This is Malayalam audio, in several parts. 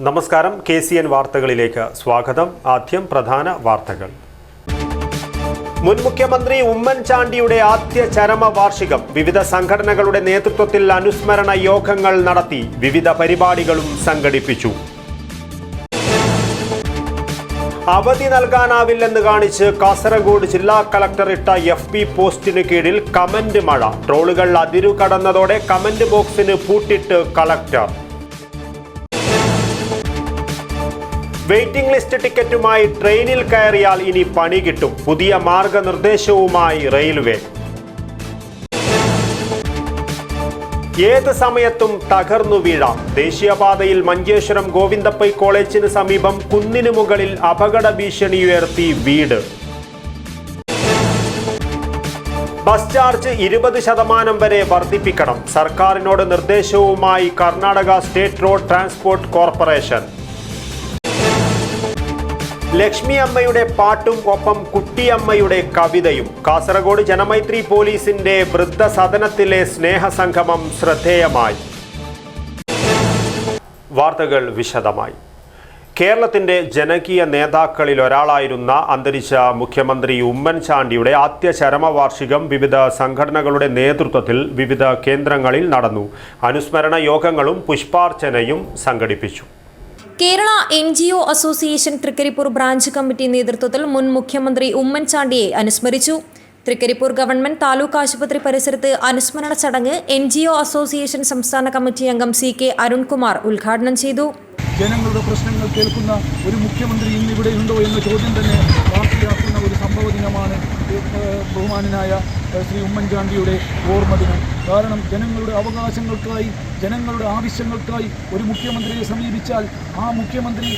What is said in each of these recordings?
നമസ്കാരം, KCN വാർത്തകളിലേക്ക് സ്വാഗതം. ആദ്യം പ്രധാന വാർത്തകൾ. മുൻ മുഖ്യമന്ത്രി ഉമ്മൻചാണ്ടിയുടെ ആദ്യ ചരമവാർഷികം. വിവിധ സംഘടനകളുടെ നേതൃത്വത്തിൽ അനുസ്മരണ യോഗങ്ങൾ നടത്തി. വിവിധ പരിപാടികളും സംഘടിപ്പിച്ചു. അവധി നൽകാനാവില്ലെന്ന് കാണിച്ച് കാസർഗോഡ് ജില്ലാ കളക്ടർ ഇട്ട FB പോസ്റ്റിന് കീഴിൽ കമന്റ് മഴ. ട്രോളുകൾ അതിരു കടന്നതോടെ കമന്റ് ബോക്സിന് പൂട്ടിട്ട് കളക്ടർ. വെയിറ്റിംഗ് ലിസ്റ്റ് ടിക്കറ്റുമായി ട്രെയിനിൽ കയറിയാൽ ഇനി പണി കിട്ടും. പുതിയ മാർഗനിർദ്ദേശവുമായി റെയിൽവേ. ഏത് സമയത്തും തകർന്നു വീഴാം. ദേശീയപാതയിൽ മഞ്ചേശ്വരം ഗോവിന്ദപ്പൈ കോളേജിന് സമീപം കുന്നിനു മുകളിൽ അപകട ഭീഷണി ഉയർത്തി വീട്. ബസ് ചാർജ് 20% വരെ വർദ്ധിപ്പിക്കണം. സർക്കാരിനോട് നിർദ്ദേശവുമായി Karnataka state road transport corporation. Lakshmi അമ്മയുടെ പാട്ടും ഒപ്പം കുട്ടിയമ്മയുടെ കവിതയും. കാസർഗോഡ് ജനമൈത്രി പോലീസിന്റെ വൃദ്ധസദനത്തിലെ സ്നേഹസംഗമം ശ്രദ്ധേയമായി. വാർത്തകൾ വിശദമായി. കേരളത്തിന്റെ ജനകീയ നേതാക്കളിൽ ഒരാളായിരുന്ന അന്തരിച്ച മുഖ്യമന്ത്രി ഉമ്മൻചാണ്ടിയുടെ ആദ്യ ചരമവാർഷികം വിവിധ സംഘടനകളുടെ നേതൃത്വത്തിൽ വിവിധ കേന്ദ്രങ്ങളിൽ നടന്നു. അനുസ്മരണ യോഗങ്ങളും പുഷ്പാർച്ചനയും സംഘടിപ്പിച്ചു. Kerala NGO association Thrikkaripur branch committee നേതൃത്വത്തിൽ മുൻ മുഖ്യമന്ത്രി ഉമ്മൻചാണ്ടിയെ അനുസ്മരിച്ചു. തൃക്കരിപ്പൂർ ഗവൺമെന്റ് താലൂക്ക് ആശുപത്രി പരിസരത്ത് അനുസ്മരണ ചടങ്ങ് NGO അസോസിയേഷൻ സംസ്ഥാന കമ്മിറ്റി അംഗം CK അരുൺകുമാർ ഉദ്ഘാടനം ചെയ്തു. ജനങ്ങളുടെ പ്രശ്നങ്ങൾ കേൾക്കുന്ന ഒരു മുഖ്യമന്ത്രി ഇന്നിവിടെയുണ്ടോ എന്ന ചോദ്യം തന്നെ വാർത്തയാക്കുന്ന ഒരു സംഭവ ദിനമാണ് ബഹുമാനനായ ശ്രീ ഉമ്മൻചാണ്ടിയുടെ ഓർമ്മദിനം. കാരണം ജനങ്ങളുടെ അവകാശങ്ങൾക്കായി, ജനങ്ങളുടെ ആവശ്യങ്ങൾക്കായി ഒരു മുഖ്യമന്ത്രിയെ സമീപിച്ചാൽ ആ മുഖ്യമന്ത്രി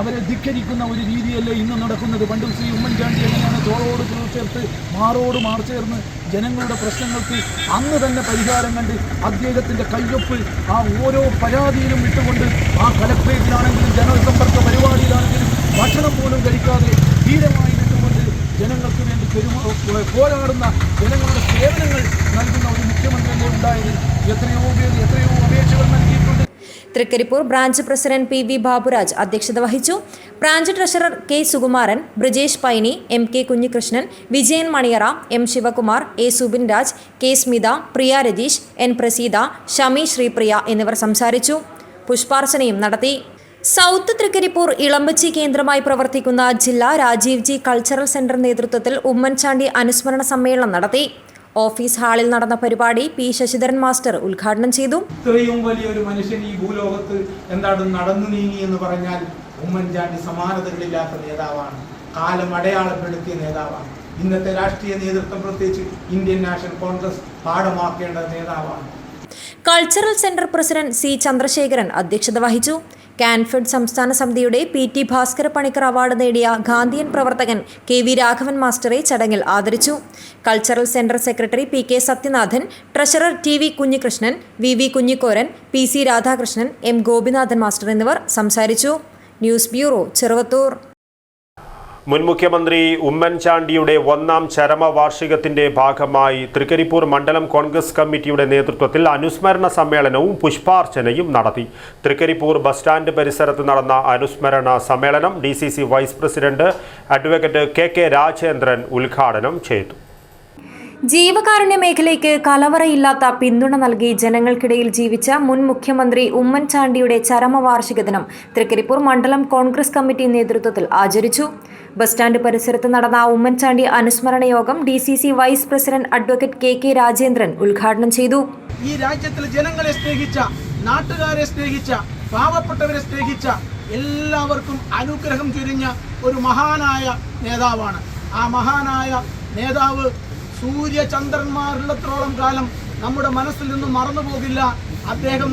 അവരെ ധിക്കരിക്കുന്ന ഒരു രീതിയല്ലേ ഇന്ന് നടക്കുന്നത്. പണ്ട് ശ്രീ ഉമ്മൻചാണ്ടി എങ്ങനെയാണ് തോളോട് ചേർത്ത് മാറോട് മാർ ചേർന്ന് ജനങ്ങളുടെ പ്രശ്നങ്ങൾക്ക് അന്ന് തന്നെ പരിഹാരം കണ്ട് അദ്ദേഹത്തിൻ്റെ കയ്യൊപ്പ് ആ ഓരോ പരാതിയിലും ഇട്ടുകൊണ്ട് ആ കലക്ട്രേറ്റിലാണെങ്കിലും ജനസമ്പർക്ക പരിപാടിയിലാണെങ്കിലും ഭക്ഷണം പോലും കഴിക്കാതെ ധീരമായി നിന്നുകൊണ്ട് ജനങ്ങൾക്ക് വേണ്ടി പോരാടുന്ന, ജനങ്ങളുടെ സേവനങ്ങൾ നൽകുന്ന ഒരു മുഖ്യമന്ത്രിയല്ലേ ഉണ്ടായത്. എത്രയോ അപേക്ഷകൾ നൽകിയിട്ടുണ്ട്. Thrikaripur branch president PV Baburaj അധ്യക്ഷത വഹിച്ചു. Branch treasurer K Sukumaran, Brijesh Paini, MK Kunhikrishnan, Vijayan Maniyara, M Shivakumar, A Subin Raj, K Smitha, Priya Ratheesh, N Praseetha, Shami Sripriya എന്നിവർ സംസാരിച്ചു. പുഷ്പാർച്ചനയും നടത്തി. സൗത്ത് തൃക്കരിപ്പൂർ ഇളമ്പച്ചി കേന്ദ്രമായി പ്രവർത്തിക്കുന്ന ജില്ലാ രാജീവ് ജി കൾച്ചറൽ സെന്റർ നേതൃത്വത്തിൽ ഉമ്മൻചാണ്ടി അനുസ്മരണ സമ്മേളനം നടത്തി. ഓഫീസ് ഹാളിൽ നടന്ന പരിപാടി P ശശിധരൻ മാസ്റ്റർ ഉദ്ഘാടനം ചെയ്തു. ഇത്രയും വലിയൊരു മനുഷ്യൻ ഈ ഭൂലോകത്ത് നടന്നു നീങ്ങി എന്ന് പറഞ്ഞാൽ ഉമ്മൻചാണ്ടി സമാനതകളില്ലാത്ത നേതാവാണ്. കാലം അടയാളപ്പെടുത്തിയ നേതാവാണ്. ഇന്നത്തെ രാഷ്ട്രീയ നേതൃത്വം, പ്രത്യേകിച്ച് ഇന്ത്യൻ നാഷണൽ കോൺഗ്രസ് പാഠമാക്കേണ്ട നേതാവാണ്. Cultural centre president C Chandrasekharan അധ്യക്ഷത വഹിച്ചു. കാൻഫെഡ് സംസ്ഥാന സമിതിയുടെ PT ഭാസ്കര പണിക്കർ അവാർഡ് നേടിയ ഗാന്ധിയൻ പ്രവർത്തകൻ KV രാഘവൻ മാസ്റ്ററെ ചടങ്ങിൽ ആദരിച്ചു. Cultural centre secretary PK Sathyanathan, treasurer TV Kunhikrishnan, VV Kunhikoran, PC Radhakrishnan, M Gopinathan master എന്നിവർ സംസാരിച്ചു. News bureau, Cheruvathur. മുൻ മുഖ്യമന്ത്രി ഉമ്മൻചാണ്ടിയുടെ 1ാം ചരമവാർഷികത്തിന്റെ ഭാഗമായി തൃക്കരിപ്പൂർ മണ്ഡലം കോൺഗ്രസ് കമ്മിറ്റിയുടെ നേതൃത്വത്തിൽ അനുസ്മരണ സമ്മേളനവും പുഷ്പാർച്ചനയും നടത്തി. തൃക്കരിപ്പൂർ ബസ് സ്റ്റാൻഡ് പരിസരത്ത് നടന്ന അനുസ്മരണ സമ്മേളനം DCC vice president advocate KK Rajendran ഉദ്ഘാടനം ചെയ്തു. ജീവകാരുണ്യ മേഖലയ്ക്ക് കലവറയില്ലാത്ത പിന്തുണ നൽകി ജനങ്ങൾക്കിടയിൽ ജീവിച്ച മുൻ മുഖ്യമന്ത്രി ഉമ്മൻചാണ്ടിയുടെ ചരമവാർഷിക ദിനം തൃക്കരിപ്പൂർ മണ്ഡലം കോൺഗ്രസ് കമ്മിറ്റി നേതൃത്വത്തിൽ ആചരിച്ചു. ബസ് സ്റ്റാൻഡ് പരിസരത്ത് നടന്ന ഉമ്മൻചാണ്ടി അനുസ്മരണ യോഗം DCC vice president advocate KK Rajendran ഉദ്ഘാടനം ചെയ്തു. ഈ രാജ്യത്തിൽ ജനങ്ങളെ സ്നേഹിച്ച, നാട്ടുകാരെ സ്നേഹിച്ച, പാവപ്പെട്ടവരെ സ്നേഹിച്ച, എല്ലാവർക്കും അനുഗ്രഹം ചൊരിഞ്ഞ ഒരു മഹാനായ നേതാവാണ്. ആ മഹാനായ നേതാവ് സൂര്യചന്ദ്രന്മാരുള്ളത്തോളം കാലം നമ്മുടെ മനസ്സിൽ നിന്നും മറന്നു പോകില്ല. അദ്ദേഹം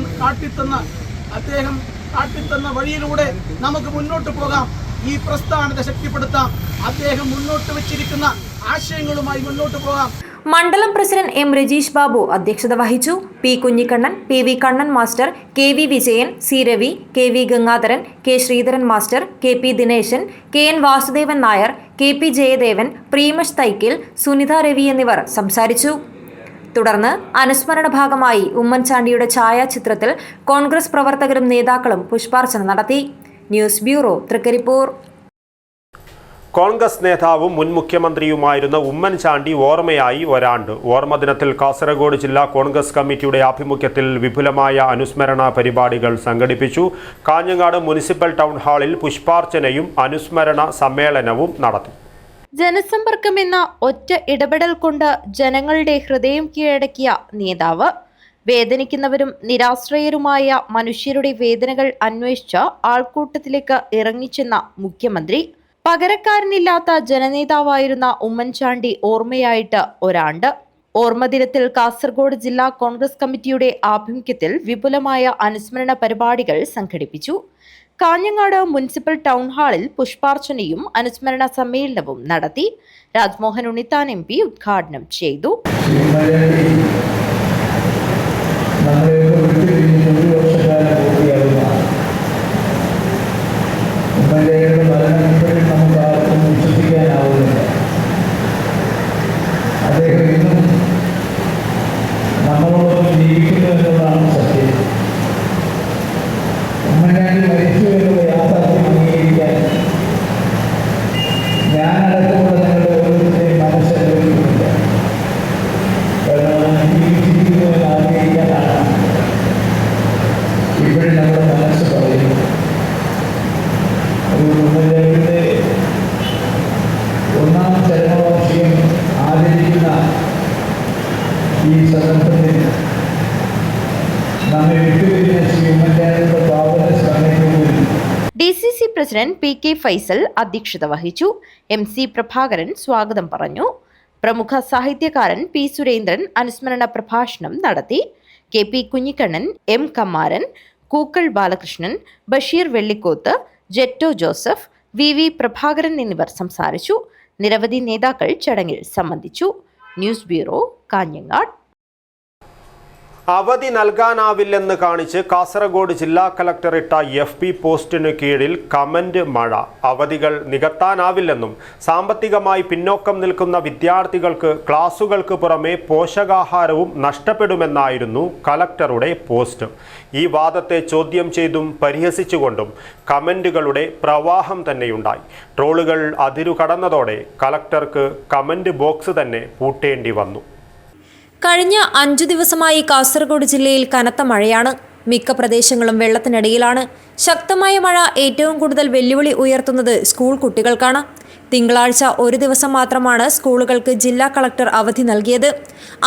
കാട്ടിത്തന്ന വഴിയിലൂടെ നമുക്ക് മുന്നോട്ട് പോകാം. ഈ പ്രസ്ഥാനത്തെ ശക്തിപ്പെടുത്താം. അദ്ദേഹം മുന്നോട്ട് വെച്ചിരിക്കുന്ന ആശയങ്ങളുമായി മുന്നോട്ട് പോകാം. മണ്ഡലം പ്രസിഡന്റ് M രജീഷ് ബാബു അധ്യക്ഷത വഹിച്ചു. P Kunhikannan, PV Kannan master, KV Vijayan, C Ravi, KV Gangadharan, K Sreedharan master, KP Dineshan, KN Vasudevan Nair, KP Jayadevan, Preemash Thaikkil, Sunitha Ravi എന്നിവർ സംസാരിച്ചു. തുടർന്ന് അനുസ്മരണ ഭാഗമായി ഉമ്മൻചാണ്ടിയുടെ ഛായാചിത്രത്തിൽ കോൺഗ്രസ് പ്രവർത്തകരും നേതാക്കളും പുഷ്പാർച്ചന നടത്തി. News bureau, Trikaripur. കോൺഗ്രസ് നേതാവും മുൻ മുഖ്യമന്ത്രിയുമായിരുന്ന ഉമ്മൻചാണ്ടി ഓർമ്മയായി ഒരാണ്ട്. ഓർമ്മദിനത്തിൽ കാസർഗോഡ് ജില്ലാ കോൺഗ്രസ് കമ്മിറ്റിയുടെ ആഭിമുഖ്യത്തിൽ വിപുലമായ അനുസ്മരണ പരിപാടികൾ സംഘടിപ്പിച്ചു. കാഞ്ഞങ്ങാട് മുനിസിപ്പൽ ടൗൺ ഹാളിൽ പുഷ്പാർച്ചനയും അനുസ്മരണ സമ്മേളനവും നടത്തി. ജനസമ്പർക്കമെന്ന ഒറ്റ ഇടപെടൽ കൊണ്ട് ജനങ്ങളുടെ ഹൃദയം കീഴടക്കിയ നേതാവ്, വേദനിക്കുന്നവരും നിരാശ്രയരുമായ മനുഷ്യരുടെ വേദനകൾ അന്വേഷിച്ച് ആൾക്കൂട്ടത്തിലേക്ക് ഇറങ്ങിച്ചെന്ന മുഖ്യമന്ത്രി, പകരക്കാരനില്ലാത്ത ജനനേതാവായിരുന്ന ഉമ്മൻചാണ്ടി ഓർമ്മയായിട്ട് ഒരാണ്ട്. ഓർമ്മദിനത്തിൽ കാസർഗോഡ് ജില്ലാ കോൺഗ്രസ് കമ്മിറ്റിയുടെ ആഭിമുഖ്യത്തിൽ വിപുലമായ അനുസ്മരണ പരിപാടികൾ സംഘടിപ്പിച്ചു. കാഞ്ഞങ്ങാട് മുനിസിപ്പൽ ടൗൺ ഹാളിൽ പുഷ്പാർച്ചനയും അനുസ്മരണ സമ്മേളനവും നടത്തി. രാജ്മോഹൻ ഉണ്ണിത്താൻ MP ഉദ്ഘാടനം ചെയ്തു. അദ്ദേഹം ഇന്നും നമ്മളോടൊപ്പം ജീവിക്കുന്നു എന്നുള്ളതാണ് സത്യം. ഉമ്മൻചാണ്ടി മരിച്ചു എന്നുള്ള യാഥാർത്ഥ്യം അംഗീകരിക്കാൻ ഞാനടക്കമുള്ള നിങ്ങളുടെ ഓരോരുത്തരെയും മനസ്സനുഭവിക്കുന്നില്ല. കാരണം ജീവിച്ചിരിക്കുന്നു എന്ന് ആഗ്രഹിക്കാനാണ് ഇപ്പോഴും നമ്മുടെ മനസ്സ് പറയുന്നത്. ഉമ്മൻചാണ്ടിയുടെ ഒന്നാം ചരമവാർഷികം ആചരിക്കുന്ന ഈ സന്ദർഭത്തിൽ നമ്മെ വിട്ടുവരുന്ന ശ്രീ ഉമ്മൻചാണ്ടിയുടെ പാവന സ്മരണയിൽ DCC പ്രസിഡന്റ് PK ഫൈസൽ അധ്യക്ഷത വഹിച്ചു. MC പ്രഭാകരൻ സ്വാഗതം പറഞ്ഞു. പ്രമുഖ സാഹിത്യകാരൻ P സുരേന്ദ്രൻ അനുസ്മരണ പ്രഭാഷണം നടത്തി. KP Kunhikannan, M Kammaran, Kookkal Balakrishnan, Basheer Vellikoth, Jetto Joseph, VV Prabhakaran എന്നിവർ സംസാരിച്ചു. നിരവധി നേതാക്കൾ ചടങ്ങിൽ സംബന്ധിച്ചു. News bureau, Kanhangad. അവധി നൽകാനാവില്ലെന്ന് കാണിച്ച് കാസർഗോഡ് ജില്ലാ കളക്ടർ ഇട്ട FB പോസ്റ്റിനു കീഴിൽ കമന്റ് മഴ. അവധികൾ നികത്താനാവില്ലെന്നും സാമ്പത്തികമായി പിന്നോക്കം നിൽക്കുന്ന വിദ്യാർത്ഥികൾക്ക് ക്ലാസുകൾക്ക് പുറമെ പോഷകാഹാരവും നഷ്ടപ്പെടുമെന്നായിരുന്നു കളക്ടറുടെ പോസ്റ്റ്. ഈ വാദത്തെ ചോദ്യം ചെയ്തും പരിഹസിച്ചുകൊണ്ടും കമന്റുകളുടെ പ്രവാഹം തന്നെയുണ്ടായി. ട്രോളുകൾ അതിരുകടന്നതോടെ കളക്ടർക്ക് കമന്റ് ബോക്സ് തന്നെ പൂട്ടേണ്ടി വന്നു. കഴിഞ്ഞ 5 ദിവസമായി കാസർഗോഡ് ജില്ലയിൽ കനത്ത മഴയാണ്. മിക്ക പ്രദേശങ്ങളും വെള്ളത്തിനടിയിലാണ്. ശക്തമായ മഴ ഏറ്റവും കൂടുതൽ വെല്ലുവിളി ഉയർത്തുന്നത് സ്കൂൾ കുട്ടികൾക്കാണ്. തിങ്കളാഴ്ച ഒരു ദിവസം മാത്രമാണ് സ്കൂളുകൾക്ക് ജില്ലാ കളക്ടർ അവധി നൽകിയത്.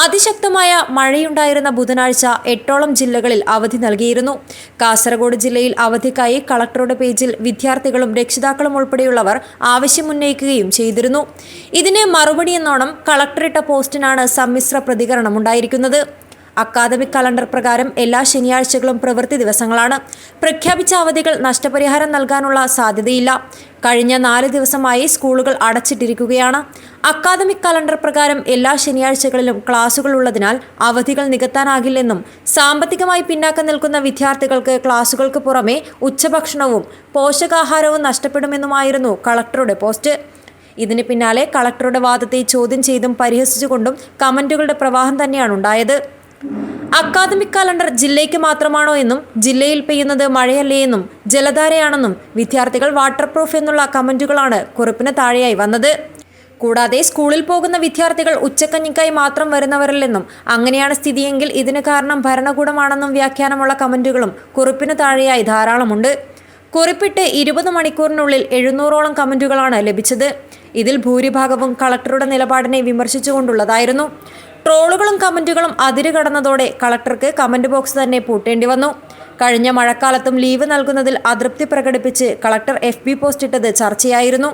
അതിശക്തമായ മഴയുണ്ടായിരുന്ന ബുധനാഴ്ച 8ഓളം ജില്ലകളിൽ അവധി നൽകിയിരുന്നു. കാസർഗോഡ് ജില്ലയിൽ അവധിക്കായി കളക്ടറുടെ പേജിൽ വിദ്യാർത്ഥികളും രക്ഷിതാക്കളും ഉൾപ്പെടെയുള്ളവർ ആവശ്യമുന്നയിക്കുകയും ചെയ്തിരുന്നു. ഇതിന് മറുപടിയെന്നോണം കളക്ടറിട്ട പോസ്റ്റിനാണ് സമ്മിശ്ര പ്രതികരണമുണ്ടായിരിക്കുന്നത്. അക്കാദമിക് കലണ്ടർ പ്രകാരം എല്ലാ ശനിയാഴ്ചകളും പ്രവൃത്തി ദിവസങ്ങളാണ്. പ്രഖ്യാപിച്ച അവധികൾ നഷ്ടപരിഹാരം നൽകാനുള്ള സാധ്യതയില്ല. കഴിഞ്ഞ 4 ദിവസമായി സ്കൂളുകൾ അടച്ചിട്ടിരിക്കുകയാണ്. അക്കാദമിക് കലണ്ടർ പ്രകാരം എല്ലാ ശനിയാഴ്ചകളിലും ക്ലാസുകൾ ഉള്ളതിനാൽ അവധികൾ നികത്താനാകില്ലെന്നും സാമ്പത്തികമായി പിന്നാക്കം നിൽക്കുന്ന വിദ്യാർത്ഥികൾക്ക് ക്ലാസുകൾക്ക് പുറമെ ഉച്ചഭക്ഷണവും പോഷകാഹാരവും നഷ്ടപ്പെടുമെന്നുമായിരുന്നു കളക്ടറുടെ പോസ്റ്റ്. ഇതിന് പിന്നാലെ കളക്ടറുടെ വാദത്തെ ചോദ്യം ചെയ്തും പരിഹസിച്ചുകൊണ്ടും കമന്റുകളുടെ പ്രവാഹം തന്നെയാണ് ഉണ്ടായത്. അക്കാദമിക് കലണ്ടർ ജില്ലയ്ക്ക് മാത്രമാണോ എന്നും ജില്ലയിൽ പെയ്യുന്നത് മഴയല്ലേ എന്നും ജലധാരയാണെന്നും വിദ്യാർത്ഥികൾ വാട്ടർ പ്രൂഫ് എന്നുള്ള കമന്റുകളാണ് കുറിപ്പിന് താഴെയായി വന്നത്. കൂടാതെ സ്കൂളിൽ പോകുന്ന വിദ്യാർത്ഥികൾ ഉച്ചക്കഞ്ഞിക്കായി മാത്രം വരുന്നവരല്ലെന്നും അങ്ങനെയാണ് സ്ഥിതിയെങ്കിൽ ഇതിന് കാരണം ഭരണകൂടമാണെന്നും വ്യാഖ്യാനമുള്ള കമന്റുകളും കുറിപ്പിന് താഴെയായി ധാരാളമുണ്ട്. കുറിപ്പിട്ട് 20 മണിക്കൂറിനുള്ളിൽ 700ഓളം കമന്റുകളാണ് ലഭിച്ചത്. ഇതിൽ ഭൂരിഭാഗവും കളക്ടറുടെ നിലപാടിനെ വിമർശിച്ചുകൊണ്ടുള്ളതായിരുന്നു. ട്രോളുകളും കമന്റുകളും അതിരുകടന്നതോടെ കളക്ടർക്ക് കമന്റ് ബോക്സ് തന്നെ പൂട്ടേണ്ടി വന്നു. കഴിഞ്ഞ മഴക്കാലത്തും ലീവ് നൽകുന്നതിൽ അതൃപ്തി പ്രകടിപ്പിച്ച് കളക്ടർ FB പോസ്റ്റ് ഇട്ടത് ചർച്ചയായിരുന്നു.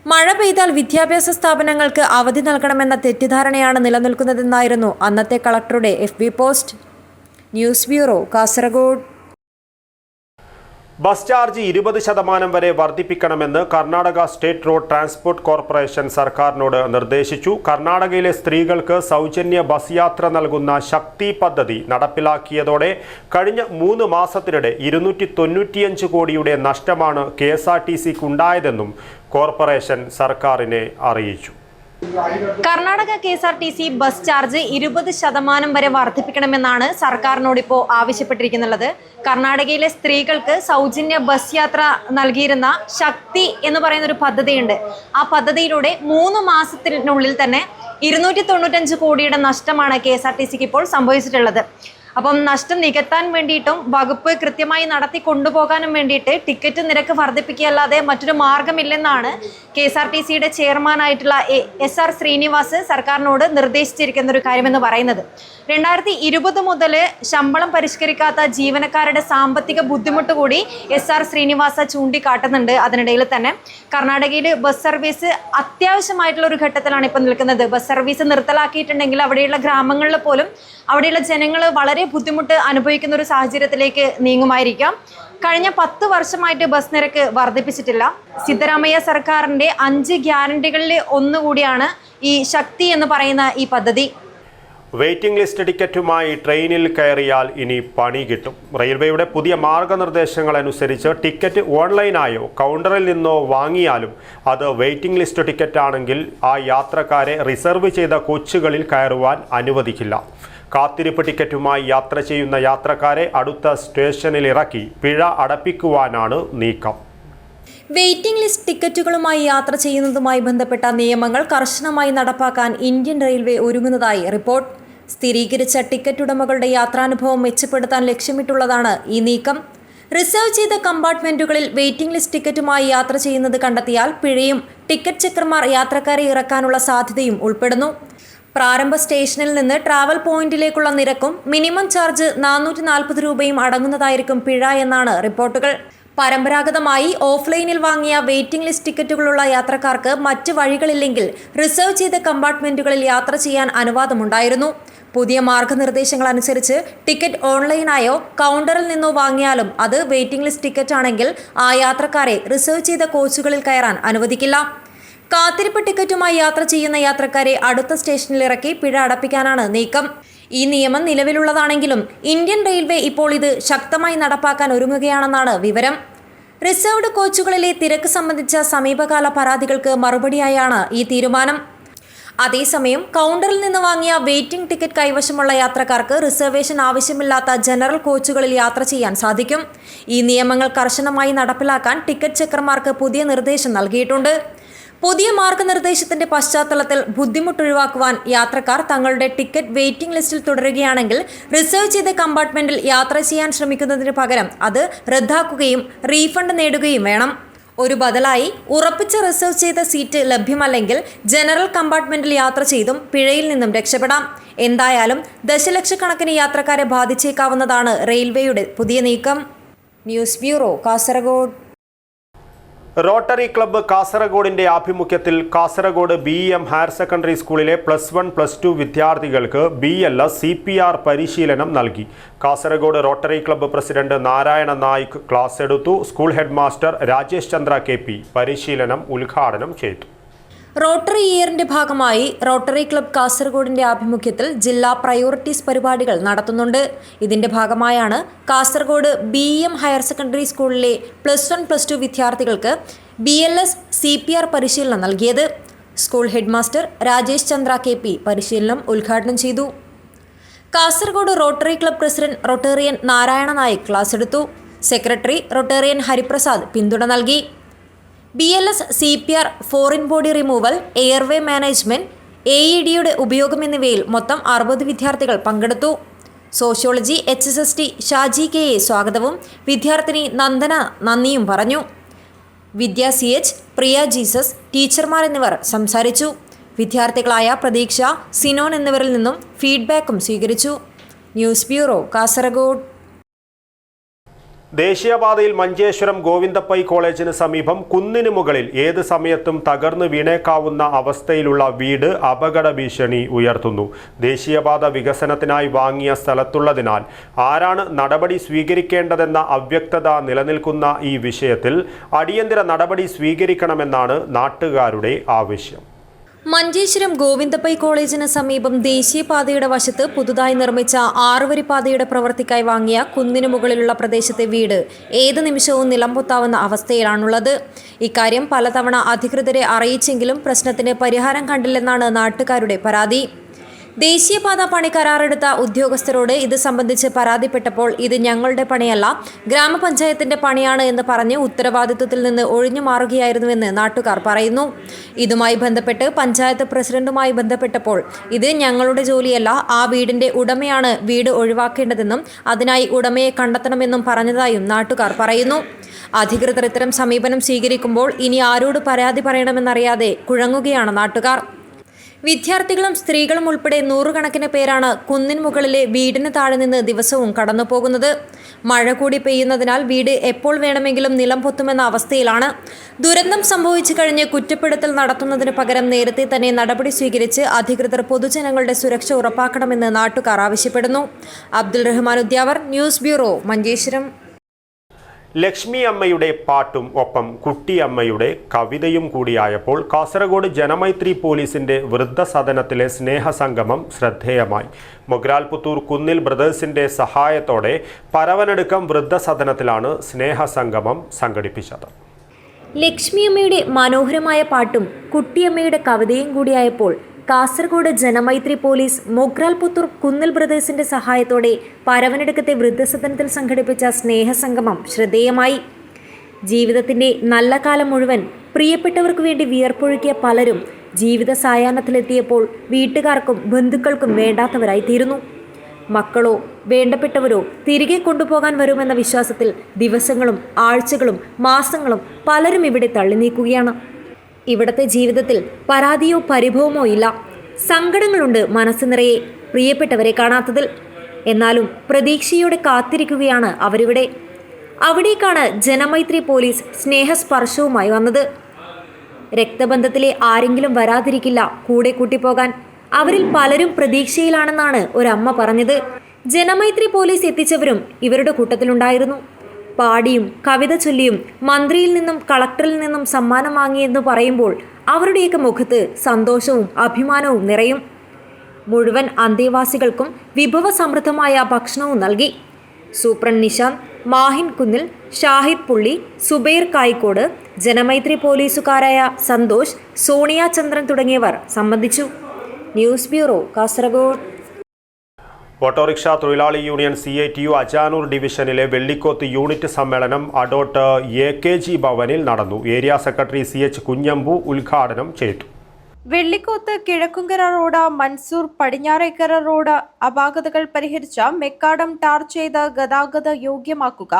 മഴ പെയ്താൽ വിദ്യാഭ്യാസ സ്ഥാപനങ്ങൾക്ക് അവധി നൽകണമെന്ന തെറ്റിദ്ധാരണയാണ് നിലനിൽക്കുന്നതെന്നായിരുന്നു അന്നത്തെ കളക്ടറുടെ FB post. News bureau, Kasaragod. Bus charge 20% വരെ വർദ്ധിപ്പിക്കണമെന്ന് Karnataka state road transport corporation സർക്കാരിനോട് നിർദ്ദേശിച്ചു. കർണാടകയിലെ സ്ത്രീകൾക്ക് സൗജന്യ ബസ് യാത്ര നൽകുന്ന ശക്തി പദ്ധതി നടപ്പിലാക്കിയതോടെ കഴിഞ്ഞ 3 മാസത്തിനിടെ 295 കോടിയുടെ നഷ്ടമാണ് KSRTCക്ക് ഉണ്ടായതെന്നും കോർപ്പറേഷൻ സർക്കാരിനെ അറിയിച്ചു. കർണാടക KSRTC ബസ് ചാർജ് 20% വരെ വർദ്ധിപ്പിക്കണമെന്നാണ് സർക്കാരിനോട് ഇപ്പോൾ ആവശ്യപ്പെട്ടിരിക്കുന്നത്. കർണാടകയിലെ സ്ത്രീകൾക്ക് സൗജന്യ ബസ് യാത്ര നൽകിയിരുന്ന ശക്തി എന്ന് പറയുന്ന ഒരു പദ്ധതിയുണ്ട്. ആ പദ്ധതിയിലൂടെ 3 മാസത്തിനുള്ളിൽ തന്നെ 295 കോടിയുടെ നഷ്ടമാണ് KSRTCക്ക് ഇപ്പോൾ സംഭവിച്ചിട്ടുള്ളത്. അപ്പം നഷ്ടം നികത്താൻ വേണ്ടിയിട്ടും വകുപ്പ് കൃത്യമായി നടത്തി കൊണ്ടുപോകാനും വേണ്ടിയിട്ട് ടിക്കറ്റ് നിരക്ക് വർദ്ധിപ്പിക്കുകയല്ലാതെ മറ്റൊരു മാർഗമില്ലെന്നാണ് KSRTCയുടെ ചെയർമാനായിട്ടുള്ള SR ശ്രീനിവാസ് സർക്കാരിനോട് നിർദ്ദേശിച്ചിരിക്കുന്ന ഒരു കാര്യമെന്ന് പറയുന്നത്. 2020 മുതൽ ശമ്പളം പരിഷ്കരിക്കാത്ത ജീവനക്കാരുടെ സാമ്പത്തിക ബുദ്ധിമുട്ട് കൂടി SR ശ്രീനിവാസ ചൂണ്ടിക്കാട്ടുന്നുണ്ട്. അതിനിടയിൽ തന്നെ കർണാടകയിൽ ബസ് സർവീസ് അത്യാവശ്യമായിട്ടുള്ള ഒരു ഘട്ടത്തിലാണ് ഇപ്പോൾ നിൽക്കുന്നത്. ബസ് സർവീസ് നിർത്തലാക്കിയിട്ടുണ്ടെങ്കിൽ അവിടെയുള്ള ഗ്രാമങ്ങളിൽ പോലും അവിടെയുള്ള ജനങ്ങൾ വളരെ ബുദ്ധിമുട്ട് അനുഭവിക്കുന്ന ഒരു സാഹചര്യത്തിലേക്ക് നീങ്ങുമായിരിക്കാം. കഴിഞ്ഞ 10 വർഷമായിട്ട് ബസ് നിരക്ക് വർദ്ധിപ്പിച്ചിട്ടില്ല. സിദ്ധരാമയ്യ സർക്കാരിൻ്റെ 5 ഗ്യാരണ്ടികളിൽ ഒന്നുകൂടിയാണ് ഈ ശക്തി എന്ന് പറയുന്ന ഈ പദ്ധതി. വെയിറ്റിംഗ് ലിസ്റ്റ് ടിക്കറ്റുമായി ട്രെയിനിൽ കയറിയാൽ ഇനി പണി കിട്ടും. റെയിൽവേയുടെ പുതിയ മാർഗനിർദ്ദേശങ്ങൾ അനുസരിച്ച് ടിക്കറ്റ് ഓൺലൈനായോ കൗണ്ടറിൽ നിന്നോ വാങ്ങിയാലും അത് വെയിറ്റിംഗ് ലിസ്റ്റ് ടിക്കറ്റ് ആണെങ്കിൽ ആ യാത്രക്കാരെ റിസർവ് ചെയ്ത കോച്ചുകളിൽ കയറുവാൻ അനുവദിക്കില്ല. കാത്തിരിപ്പ് ടിക്കറ്റുമായി യാത്ര ചെയ്യുന്ന യാത്രക്കാരെ അടുത്ത സ്റ്റേഷനിൽ ഇറക്കി പിഴ അടപ്പിക്കുവാനാണ് നീക്കം. വെയിറ്റിംഗ് ലിസ്റ്റ് ടിക്കറ്റുകളുമായി യാത്ര ചെയ്യുന്നതുമായി ബന്ധപ്പെട്ട നിയമങ്ങൾ കർശനമായി നടപ്പാക്കാൻ ഇന്ത്യൻ റെയിൽവേ ഒരുങ്ങുന്നതായി റിപ്പോർട്ട്. സ്ഥിരീകരിച്ച ടിക്കറ്റ് ഉടമകളുടെ യാത്രാനുഭവം മെച്ചപ്പെടുത്താൻ ലക്ഷ്യമിട്ടുള്ളതാണ് ഈ നീക്കം. റിസർവ് ചെയ്ത കമ്പാർട്ട്മെന്റുകളിൽ വെയിറ്റിംഗ് ലിസ്റ്റ് ടിക്കറ്റുമായി യാത്ര ചെയ്യുന്നത് കണ്ടെത്തിയാൽ പിഴയും ടിക്കറ്റ് ചെക്കർമാർ യാത്രക്കാരെ ഇറക്കാനുള്ള സാധ്യതയും ഉൾപ്പെടുന്നു. പ്രാരംഭ സ്റ്റേഷനിൽ നിന്ന് ട്രാവൽ പോയിന്റിലേക്കുള്ള നിരക്കും മിനിമം ചാർജ് 440 രൂപയും അടങ്ങുന്നതായിരിക്കും പിഴ എന്നാണ് റിപ്പോർട്ടുകൾ. പരമ്പരാഗതമായി ഓഫ്ലൈനിൽ വാങ്ങിയ വെയിറ്റിംഗ് ലിസ്റ്റ് ടിക്കറ്റുകളുള്ള യാത്രക്കാർക്ക് മറ്റ് വഴികളില്ലെങ്കിൽ റിസർവ് ചെയ്ത കമ്പാർട്ട്മെന്റുകളിൽ യാത്ര ചെയ്യാൻ അനുവാദമുണ്ടായിരുന്നു. പുതിയ മാർഗനിർദ്ദേശങ്ങൾ അനുസരിച്ച് ടിക്കറ്റ് ഓൺലൈനായോ കൗണ്ടറിൽ നിന്നോ വാങ്ങിയാലും അത് വെയിറ്റിംഗ് ലിസ്റ്റ് ടിക്കറ്റ് ആണെങ്കിൽ ആ യാത്രക്കാരെ റിസർവ് ചെയ്ത കോച്ചുകളിൽ കയറാൻ അനുവദിക്കില്ല. കാത്തിരിപ്പ് ടിക്കറ്റുമായി യാത്ര ചെയ്യുന്ന യാത്രക്കാരെ അടുത്ത സ്റ്റേഷനിൽ ഇറക്കി പിഴ അടപ്പിക്കാനാണ് നീക്കം. ഈ നിയമം നിലവിലുള്ളതാണെങ്കിലും ഇന്ത്യൻ റെയിൽവേ ഇപ്പോൾ ഇത് ശക്തമായി നടപ്പാക്കാൻ ഒരുങ്ങുകയാണെന്നാണ് വിവരം. റിസർവ്ഡ് കോച്ചുകളിലെ തിരക്ക് സംബന്ധിച്ച സമീപകാല പരാതികൾക്ക് മറുപടിയായാണ് ഈ തീരുമാനം. അതേസമയം കൗണ്ടറിൽ നിന്ന് വാങ്ങിയ വെയിറ്റിംഗ് ടിക്കറ്റ് കൈവശമുള്ള യാത്രക്കാർക്ക് റിസർവേഷൻ ആവശ്യമില്ലാത്ത ജനറൽ കോച്ചുകളിൽ യാത്ര ചെയ്യാൻ സാധിക്കും. ഈ നിയമങ്ങൾ കർശനമായി നടപ്പിലാക്കാൻ ടിക്കറ്റ് ചെക്കർമാർക്ക് പുതിയ നിർദ്ദേശം നൽകിയിട്ടുണ്ട്. പുതിയ മാർഗനിർദ്ദേശത്തിന്റെ പശ്ചാത്തലത്തിൽ ബുദ്ധിമുട്ടൊഴിവാക്കുവാൻ യാത്രക്കാർ തങ്ങളുടെ ടിക്കറ്റ് വെയിറ്റിംഗ് ലിസ്റ്റിൽ തുടരുകയാണെങ്കിൽ റിസർവ് ചെയ്ത കമ്പാർട്ട്മെന്റിൽ യാത്ര ചെയ്യാൻ ശ്രമിക്കുന്നതിന് പകരം അത് റദ്ദാക്കുകയും റീഫണ്ട് നേടുകയും വേണം. ഒരു ബദലായി ഉറപ്പിച്ച റിസർവ് ചെയ്ത സീറ്റ് ലഭ്യമല്ലെങ്കിൽ ജനറൽ കമ്പാർട്ട്മെന്റിൽ യാത്ര ചെയ്തും പിഴയിൽ നിന്നും രക്ഷപ്പെടാം. എന്തായാലും ദശലക്ഷക്കണക്കിന് യാത്രക്കാരെ ബാധിച്ചേക്കാവുന്നതാണ് റെയിൽവേയുടെ പുതിയ നീക്കം. News bureau, Kasaragod. Rotary club കാസർഗോഡിന്റെ ആഭിമുഖ്യത്തിൽ കാസർഗോഡ് BEM ഹയർ സെക്കൻഡറി സ്കൂളിലെ +1, +2 വിദ്യാർത്ഥികൾക്ക് BLS CPR പരിശീലനം നൽകി. Kasaragod rotary club president Narayana Naik class എടുത്തു. School head master Rajesh Chandra KP പരിശീലനം ഉദ്ഘാടനം ചെയ്തു. റോട്ടറി ഇയറിന്റെ ഭാഗമായി റോട്ടറി ക്ലബ്ബ് കാസർഗോഡിന്റെ ആഭിമുഖ്യത്തിൽ ജില്ലാ പ്രയോറിറ്റീസ് പരിപാടികൾ നടത്തുന്നുണ്ട്. ഇതിന്റെ ഭാഗമായാണ് കാസർഗോഡ് BEM ഹയർ സെക്കൻഡറി സ്കൂളിലെ +1, +2 വിദ്യാർത്ഥികൾക്ക് BLS CPR പരിശീലനം നൽകിയത്. School head master Rajesh Chandra KP പരിശീലനം ഉദ്ഘാടനം ചെയ്തു. Kasaragod rotary club president Rotarian Narayana Naik class എടുത്തു. സെക്രട്ടറി റൊട്ടേറിയൻ ഹരിപ്രസാദ് പിന്തുണ നൽകി. BLS CPR, foreign body removal, airway management, AEDയുടെ ഉപയോഗം എന്നിവയിൽ മൊത്തം 60 വിദ്യാർത്ഥികൾ പങ്കെടുത്തു. സോഷ്യോളജി HSST ഷാജി KA സ്വാഗതവും വിദ്യാർത്ഥിനി നന്ദന നന്ദിയും പറഞ്ഞു. വിദ്യ CH, പ്രിയ ജീസസ്, ടീച്ചർമാർ എന്നിവർ സംസാരിച്ചു. വിദ്യാർത്ഥികളായ പ്രതീക്ഷ, സിനോൻ എന്നിവരിൽ നിന്നും ഫീഡ്ബാക്കും സ്വീകരിച്ചു. News bureau, Kasaragod. ദേശീയപാതയിൽ മഞ്ചേശ്വരം ഗോവിന്ദപ്പൈ കോളേജിന് സമീപം കുന്നിന് മുകളിൽ ഏത് സമയത്തും തകർന്നു വീണേക്കാവുന്ന അവസ്ഥയിലുള്ള വീട് അപകട ഭീഷണി ഉയർത്തുന്നു. ദേശീയപാത വികസനത്തിനായി വാങ്ങിയ സ്ഥലത്തുള്ളതിനാൽ ആരാണ് നടപടി സ്വീകരിക്കേണ്ടതെന്ന അവ്യക്തത നിലനിൽക്കുന്ന ഈ വിഷയത്തിൽ അടിയന്തര നടപടി സ്വീകരിക്കണമെന്നാണ് നാട്ടുകാരുടെ ആവശ്യം. മഞ്ചേശ്വരം ഗോവിന്ദപ്പൈ കോളേജിന് സമീപം ദേശീയപാതയുടെ വശത്ത് പുതുതായി നിർമ്മിച്ച 6 പാതയുടെ പ്രവൃത്തിക്കായി വാങ്ങിയ കുന്നിനു മുകളിലുള്ള പ്രദേശത്തെ വീട് ഏത് നിമിഷവും നിലംപൊത്താവുന്ന അവസ്ഥയിലാണുള്ളത്. ഇക്കാര്യം പലതവണ അധികൃതരെ അറിയിച്ചെങ്കിലും പ്രശ്നത്തിന് പരിഹാരം കണ്ടില്ലെന്നാണ് നാട്ടുകാരുടെ പരാതി. ദേശീയപാത പണി കരാറെടുത്ത ഉദ്യോഗസ്ഥരോട് ഇത് സംബന്ധിച്ച് പരാതിപ്പെട്ടപ്പോൾ ഇത് ഞങ്ങളുടെ പണിയല്ല, ഗ്രാമപഞ്ചായത്തിന്റെ പണിയാണ് എന്ന് പറഞ്ഞ് ഉത്തരവാദിത്വത്തിൽ നിന്ന് ഒഴിഞ്ഞു മാറുകയായിരുന്നുവെന്ന് നാട്ടുകാർ പറയുന്നു. ഇതുമായി ബന്ധപ്പെട്ട് പഞ്ചായത്ത് പ്രസിഡന്റുമായി ബന്ധപ്പെട്ടപ്പോൾ ഇത് ഞങ്ങളുടെ ജോലിയല്ല, ആ വീടിന്റെ ഉടമയാണ് വീട് ഒഴിവാക്കേണ്ടതെന്നും അതിനായി ഉടമയെ കണ്ടെത്തണമെന്നും പറഞ്ഞതായും നാട്ടുകാർ പറയുന്നു. അധികൃതർ ഇത്തരം സമീപനം സ്വീകരിക്കുമ്പോൾ ഇനി ആരോട് പരാതി പറയണമെന്നറിയാതെ കുഴങ്ങുകയാണ് നാട്ടുകാർ. വിദ്യാർത്ഥികളും സ്ത്രീകളും ഉൾപ്പെടെ 100 കണക്കിന് പേരാണ് കുന്നിൻ മുകളിലെ വീടിന് താഴെ നിന്ന് ദിവസവും കടന്നു പോകുന്നത്. മഴ കൂടി പെയ്യുന്നതിനാൽ വീട് എപ്പോൾ വേണമെങ്കിലും നിലം പൊത്തുമെന്ന അവസ്ഥയിലാണ്. ദുരന്തം സംഭവിച്ചു കഴിഞ്ഞ് കുറ്റപ്പെടുത്തൽ നടത്തുന്നതിന് പകരം നേരത്തെ തന്നെ നടപടി സ്വീകരിച്ച് അധികൃതർ പൊതുജനങ്ങളുടെ സുരക്ഷ ഉറപ്പാക്കണമെന്ന് നാട്ടുകാർ ആവശ്യപ്പെടുന്നു. Abdul Rahman Udyavar, news bureau, Manjeshwaram. ലക്ഷ്മി അമ്മയുടെ പാട്ടും ഒപ്പം കുട്ടിയമ്മയുടെ കവിതയും കൂടിയായപ്പോൾ കാസർഗോഡ് ജനമൈത്രി പോലീസിന്റെ വൃദ്ധസദനത്തിലെ സ്നേഹസംഗമം ശ്രദ്ധേയമായി. മൊഗ്രാൽപുത്തൂർ കുന്നിൽ ബ്രദേഴ്സിന്റെ സഹായത്തോടെ പരവനടുക്കം വൃദ്ധസദനത്തിലാണ് സ്നേഹസംഗമം സംഘടിപ്പിച്ചത്. ലക്ഷ്മിയമ്മയുടെ മനോഹരമായ പാട്ടും കുട്ടിയമ്മയുടെ കവിതയും കൂടിയായപ്പോൾ കാസർഗോഡ് ജനമൈത്രി പോലീസ് മൊഗ്രാൽപുത്തൂർ കുന്നിൽ ബ്രദേഴ്സിന്റെ സഹായത്തോടെ പരവനടുക്കത്തെ വൃദ്ധസദനത്തിൽ സംഘടിപ്പിച്ച സ്നേഹസംഗമം ശ്രദ്ധേയമായി. ജീവിതത്തിന്റെ നല്ല കാലം മുഴുവൻ പ്രിയപ്പെട്ടവർക്ക് വേണ്ടി വിയർപ്പൊഴുക്കിയ പലരും ജീവിത സായാഹ്നത്തിലെത്തിയപ്പോൾ വീട്ടുകാർക്കും ബന്ധുക്കൾക്കും വേണ്ടാത്തവരായി തീരുന്നു. മക്കളോ വേണ്ടപ്പെട്ടവരോ തിരികെ കൊണ്ടുപോകാൻ വരുമെന്ന വിശ്വാസത്തിൽ ദിവസങ്ങളും ആഴ്ചകളും മാസങ്ങളും പലരും ഇവിടെ തള്ളി നീക്കുകയാണ്. ഇവിടത്തെ ജീവിതത്തിൽ പരാതിയോ പരിഭവമോ ഇല്ല. സങ്കടങ്ങളുണ്ട് മനസ്സ് നിറയെ, പ്രിയപ്പെട്ടവരെ കാണാത്തതിൽ. എന്നാലും പ്രതീക്ഷയോടെ കാത്തിരിക്കുകയാണ് അവരിവിടെ. അവിടേക്കാണ് ജനമൈത്രി പോലീസ് സ്നേഹസ്പർശവുമായി വന്നത്. രക്തബന്ധത്തിലെ ആരെങ്കിലും വരാതിരിക്കില്ല കൂടെ കൂട്ടിപ്പോകാൻ. അവരിൽ പലരും പ്രതീക്ഷയിലാണെന്നാണ് ഒരമ്മ പറഞ്ഞത്. ജനമൈത്രി പോലീസ് എത്തിച്ചവരും ഇവരുടെ കൂട്ടത്തിലുണ്ടായിരുന്നു. പാടിയും കവിത ചൊല്ലിയും മന്ത്രിയിൽ നിന്നും കളക്ടറിൽ നിന്നും സമ്മാനം വാങ്ങിയെന്ന് പറയുമ്പോൾ അവരുടെയൊക്കെ മുഖത്ത് സന്തോഷവും അഭിമാനവും നിറയും. മുഴുവൻ അന്തേവാസികൾക്കും വിഭവസമൃദ്ധമായ ഭക്ഷണവും നൽകി. സൂപ്രണ്ട് നിശാന്ത്, മാഹിൻ കുന്നിൽ, ഷാഹിദ് പുള്ളി, സുബൈർ കായിക്കോട്, ജനമൈത്രി പോലീസുകാരായ സന്തോഷ്, സോണിയ ചന്ദ്രൻ തുടങ്ങിയവർ സംബന്ധിച്ചു. News bureau, Kasaragod. ഓട്ടോറിക്ഷ തൊഴിലാളി യൂണിയൻ CITU അജാനൂർ ഡിവിഷനിലെ വെള്ളിക്കോത്ത് യൂണിറ്റ് സമ്മേളനം അഡോട്ട് AKG ഭവനിൽ നടന്നു. ഏരിയ സെക്രട്ടറി CH കുഞ്ഞമ്പു ഉദ്ഘാടനം ചെയ്തു. വെള്ളിക്കോത്ത് കിഴക്കുംകര റോഡ്, മൻസൂർ പടിഞ്ഞാറേക്കര റോഡ് അപാകതകൾ പരിഹരിച്ച മെക്കാഡം ടാർ ചെയ്ത് ഗതാഗത യോഗ്യമാക്കുക,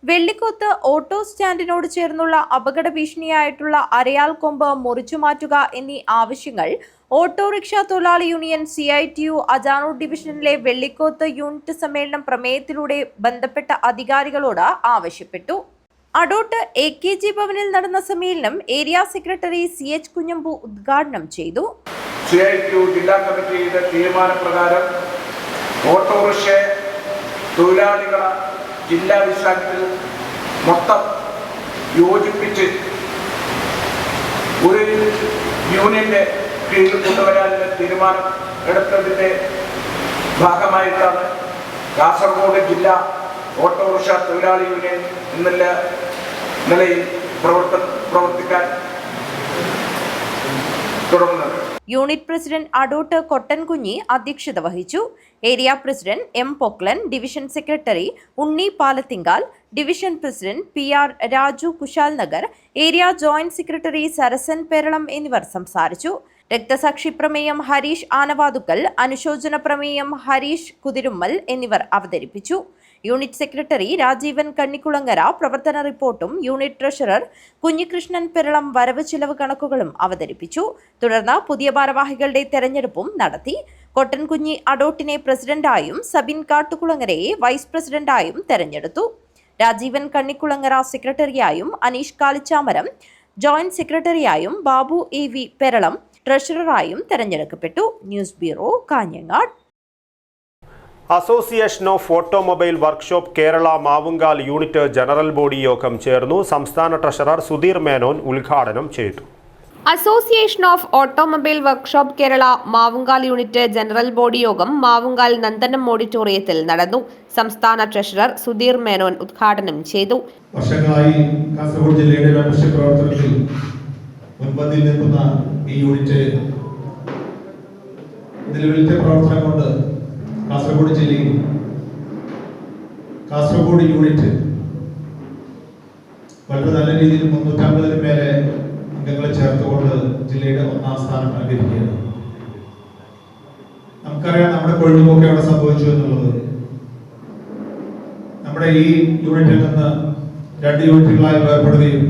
വെള്ളിക്കോത്ത് ഓട്ടോ സ്റ്റാൻഡിനോട് ചേർന്നുള്ള അപകട ഭീഷണിയായിട്ടുള്ള അരയാൽ കൊമ്പ് മുറിച്ചുമാറ്റുക എന്നീ ആവശ്യങ്ങൾ ഓട്ടോറിക്ഷ തൊഴിലാളി യൂണിയൻ CITU അജാനൂർ ഡിവിഷനിലെ വെള്ളിക്കോത്ത് യൂണിറ്റ് സമ്മേളനം പ്രമേയത്തിലൂടെ ബന്ധപ്പെട്ട അധികാരികളോട് ആവശ്യപ്പെട്ടു. അഡോട്ട് AKG ഭവനിൽ നടന്ന സമ്മേളനം ഏരിയ സെക്രട്ടറി CH കുഞ്ഞമ്പു ഉദ്ഘാടനം ചെയ്തു. CITU ജില്ലാ കമ്മിറ്റിയുടെ തീരുമാനപ്രകാരം ഓട്ടോറിക്ഷ തൊഴിലാളികളെ ജില്ലാടിസ്ഥാനത്തിൽ മൊത്തം യോജിപ്പിച്ച് ഒരു യൂണിയന്റെ കീഴിൽ കൊണ്ടുവരാനുള്ള തീരുമാനം എടുത്തതിൻ്റെ ഭാഗമായിട്ടാണ് കാസർഗോഡ് ജില്ലാ ഓട്ടോറിക്ഷ തൊഴിലാളി യൂണിയൻ എന്നുള്ള നിലയിൽ പ്രവർത്തിക്കാൻ തുടങ്ങുന്നത്. യൂണിറ്റ് പ്രസിഡന്റ് അഡോട്ട് കൊട്ടൻകുഞ്ഞി അധ്യക്ഷത വഹിച്ചു. Area president M Poklan, division secretary Unni Palathinkal, division president PR Raju Kushal Nagar, area joint secretary Sarasan Peralam എന്നിവർ സംസാരിച്ചു. രക്തസാക്ഷി പ്രമേയം ഹരീഷ് ആനവാതുക്കൽ, അനുശോചന പ്രമേയം ഹരീഷ് കുതിരുമ്മൽ എന്നിവർ അവതരിപ്പിച്ചു. യൂണിറ്റ് സെക്രട്ടറി രാജീവൻ കണ്ണിക്കുളങ്ങര പ്രവർത്തന റിപ്പോർട്ടും യൂണിറ്റ് ട്രഷറർ കുഞ്ഞികൃഷ്ണൻ പെരളം വരവ് ചിലവ് കണക്കുകളും അവതരിപ്പിച്ചു. തുടർന്ന് പുതിയ ഭാരവാഹികളുടെ തെരഞ്ഞെടുപ്പും നടത്തി. കൊട്ടൻകുഞ്ഞി അഡോട്ടിനെ പ്രസിഡന്റായും സബിൻ കാട്ടുകുളങ്ങരയെ വൈസ് പ്രസിഡന്റായും തെരഞ്ഞെടുത്തു. രാജീവൻ കണ്ണിക്കുളങ്ങര സെക്രട്ടറിയായും അനീഷ് കാലിച്ചാമരം ജോയിന്റ് സെക്രട്ടറിയായും ബാബു AV പെരളം ട്രഷററായും തെരഞ്ഞെടുക്കപ്പെട്ടു. News bureau, Kanhangad. Association of automobile workshop Kerala Mavungal unit general body യോഗം ചേർന്നു. സംസ്ഥാന ട്രഷറർ സുധീർ മേനോൻ ഉദ്ഘാടനം ചെയ്തു. Association of automobile workshop Kerala Mavungal unit general body യോഗം മാവുങ്കാൽ നന്ദനം ഓഡിറ്റോറിയത്തിൽ നടന്നു. സംസ്ഥാന ട്രഷറർ സുധീർ മേനോൻ ഉദ്ഘാടനം ചെയ്തു. വർഷങ്ങളായി കാസർഗോഡ് ജില്ലയുടെ മെമ്പർഷിപ്പ് പ്രവർത്തനത്തിൽ മുൻപന്തിയിൽ നിൽക്കുന്ന ഈ യൂണിറ്റ് നിലവിലത്തെ പ്രവർത്തനം കൊണ്ട് കാസർഗോഡ് ജില്ലയിൽ കാസർഗോഡ് യൂണിറ്റ് വളരെ നല്ല രീതിയിൽ 350 മേലെ അംഗങ്ങളെ ചേർത്തുകൊണ്ട് ജില്ലയുടെ 1ാം സ്ഥാനം അലങ്കരിക്കുകയാണ്. നമുക്കറിയാം നമ്മുടെ കൊഴിഞ്ഞുപോക്ക് അവിടെ സംഭവിച്ചു എന്നുള്ളത്. നമ്മുടെ ഈ യൂണിറ്റിൽ നിന്ന് 2 യൂണിറ്റുകളായി വേർപെടുകയും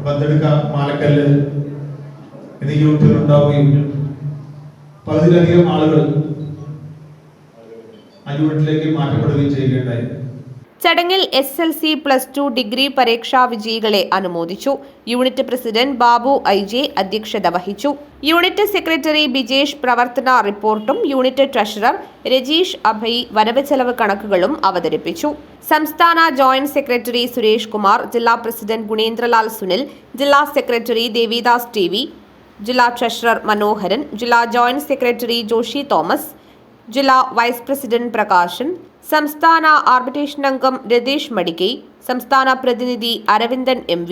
ബന്തെടുക്ക, മാലക്കല്ല് എന്നീ യൂണിറ്റുകൾ ഉണ്ടാവുകയും 10-ലധികം ആളുകൾ ആ യൂണിറ്റിലേക്ക് മാറ്റപ്പെടുകയും ചെയ്യുകയുണ്ടായി. ചടങ്ങിൽ SLC +2 ഡിഗ്രി പരീക്ഷാ വിജയികളെ അനുമോദിച്ചു. യൂണിറ്റ് പ്രസിഡന്റ് ബാബു IJ അധ്യക്ഷത വഹിച്ചു. യൂണിറ്റ് സെക്രട്ടറി ബിജേഷ് പ്രവർത്തന റിപ്പോർട്ടും യൂണിറ്റ് ട്രഷറർ രജീഷ് അഭയ് വരവ് ചെലവ് കണക്കുകളും അവതരിപ്പിച്ചു. സംസ്ഥാന ജോയിന്റ് സെക്രട്ടറി സുരേഷ് കുമാർ, ജില്ലാ പ്രസിഡന്റ് ഗുണേന്ദ്രലാൽ സുനിൽ, ജില്ലാ സെക്രട്ടറി ദേവിദാസ് TV, ജില്ലാ ട്രഷറർ മനോഹരൻ, ജില്ലാ ജോയിന്റ് സെക്രട്ടറി ജോഷി തോമസ്, ജില്ലാ വൈസ് പ്രസിഡന്റ് പ്രകാശൻ, സംസ്ഥാന ആർബിട്രേഷൻ അംഗം രതീഷ് മടിക്കൈ, സംസ്ഥാന പ്രതിനിധി Aravindan MV,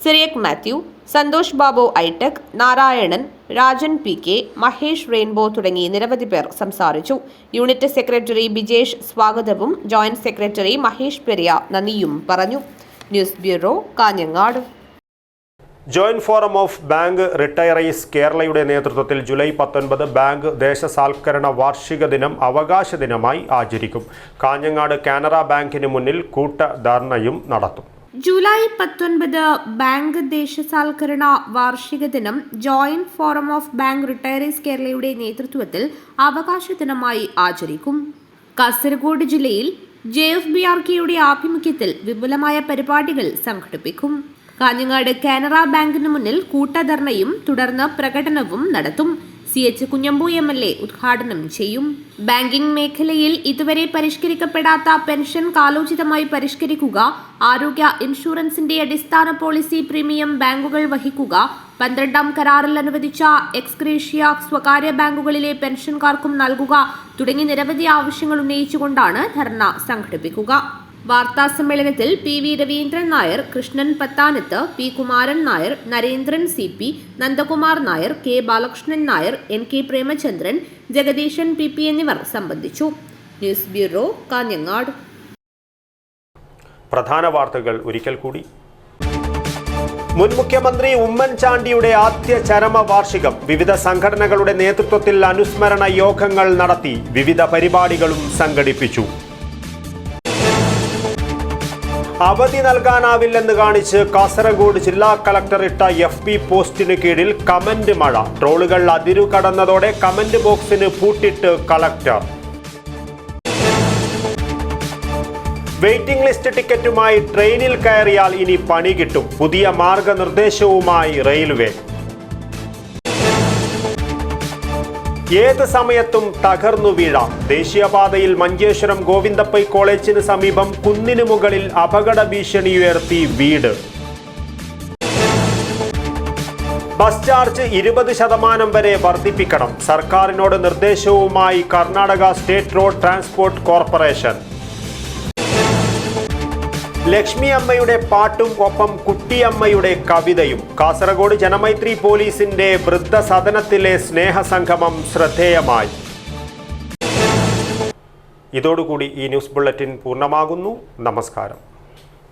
Syriac Mathew, Santhosh Babu Itech, Narayanan, Rajan PK, Mahesh Rainbow തുടങ്ങി നിരവധി പേർ സംസാരിച്ചു. യൂണിറ്റ് സെക്രട്ടറി ബിജേഷ് സ്വാഗതവും ജോയിന്റ് സെക്രട്ടറി മഹേഷ് പെരിയ നന്ദിയും പറഞ്ഞു. News bureau, Kanhangad. Joint forum of bank retirees കേരളയുടെ നേതൃത്വത്തിൽ ജൂലൈ 19 ബാങ്ക് ദേശസാൽക്കരണ വാർഷിക ദിനം അവകാശ ദിനമായി ആചരിക്കും. കാഞ്ഞങ്ങാട് കാനറ ബാങ്കിന് മുന്നിൽ കൂട്ടധർണയും നടത്തും. ജൂലൈ 19 ബാങ്ക് ദേശസാൽക്കരണ വാർഷിക ദിനം joint forum of bank retirees കേരളയുടെ നേതൃത്വത്തിൽ അവകാശ ദിനമായി ആചരിക്കും. കാസർഗോഡ് ജില്ലയിൽ JFBRKയുടെ ആഭിമുഖ്യത്തിൽ വിപുലമായ പരിപാടികൾ സംഘടിപ്പിക്കും. കാഞ്ഞങ്ങാട് കാനറ ബാങ്കിന് മുന്നിൽ കൂട്ടധർണയും തുടർന്ന് പ്രകടനവും നടത്തും. CH കുഞ്ഞമ്പു MLA ഉദ്ഘാടനം ചെയ്യും. ബാങ്കിംഗ് മേഖലയിൽ ഇതുവരെ പരിഷ്കരിക്കപ്പെടാത്ത പെൻഷൻ കാലോചിതമായി പരിഷ്കരിക്കുക, ആരോഗ്യ ഇൻഷുറൻസിന്റെ അടിസ്ഥാന പോളിസി പ്രീമിയം ബാങ്കുകൾ വഹിക്കുക, 12ാം കരാറിൽ അനുവദിച്ച എക്സ്ഗ്രേഷ്യ സ്വകാര്യ ബാങ്കുകളിലെ പെൻഷൻകാർക്കും നൽകുക തുടങ്ങി നിരവധി ആവശ്യങ്ങൾ ഉന്നയിച്ചുകൊണ്ടാണ് ധർണ സംഘടിപ്പിക്കുക. വാർത്താ സമ്മേളനത്തിൽ PV Raveendran Nair, Krishnan Pathanath, P Kumaran Nair, Narendran CP, Nandakumar Nair, K Balakrishnan Nair, NK Premachandran, ജഗദീശൻ PP എന്നിവർ സംബന്ധിച്ചു. News bureau, Kanhangad. പ്രധാന വാർത്തകൾ ഒരിക്കൽ കൂടി. മുൻ മുഖ്യമന്ത്രി ഉമ്മൻചാണ്ടിയുടെ ആദ്യ ചരമവാർഷികം. വിവിധ സംഘടനകളുടെ നേതൃത്വത്തിൽ അനുസ്മരണ യോഗങ്ങൾ നടത്തി. വിവിധ പരിപാടികളും സംഘടിപ്പിച്ചു. അവധി നൽകാനാവില്ലെന്ന് കാണിച്ച് കാസർഗോഡ് ജില്ലാ കളക്ടർ ഇട്ട FB പോസ്റ്റിന് കീഴിൽ കമന്റ് മഴ. ട്രോളുകൾ അതിരു കടന്നതോടെ കമന്റ് ബോക്സിന് പൂട്ടിട്ട് കളക്ടർ. വെയിറ്റിംഗ് ലിസ്റ്റ് ടിക്കറ്റുമായി ട്രെയിനിൽ കയറിയാൽ ഇനി പണി കിട്ടും. പുതിയ മാർഗനിർദ്ദേശവുമായി റെയിൽവേ. ഏത് സമയത്തും തകർന്നു വീഴാം. ദേശീയപാതയിൽ മഞ്ചേശ്വരം ഗോവിന്ദപ്പൈ കോളേജിന് സമീപം കുന്നിന് മുകളിൽ അപകട ഭീഷണി ഉയർത്തി വീട്. ബസ് ചാർജ് 20% വരെ വർദ്ധിപ്പിക്കണം. സർക്കാരിനോട് നിർദ്ദേശവുമായി Karnataka state road transport corporation. Lakshmi അമ്മയുടെ പാട്ടും ഒപ്പം കുട്ടിയമ്മയുടെ കവിതയും. കാസർഗോഡ് ജനമൈത്രി പോലീസിന്റെ വൃദ്ധസദനത്തിലെ സ്നേഹസംഗമം ശ്രദ്ധേയമായി. ഇതോടുകൂടി ഈ ന്യൂസ് ബുള്ളറ്റിൻ പൂർണ്ണമാകുന്നു. നമസ്കാരം.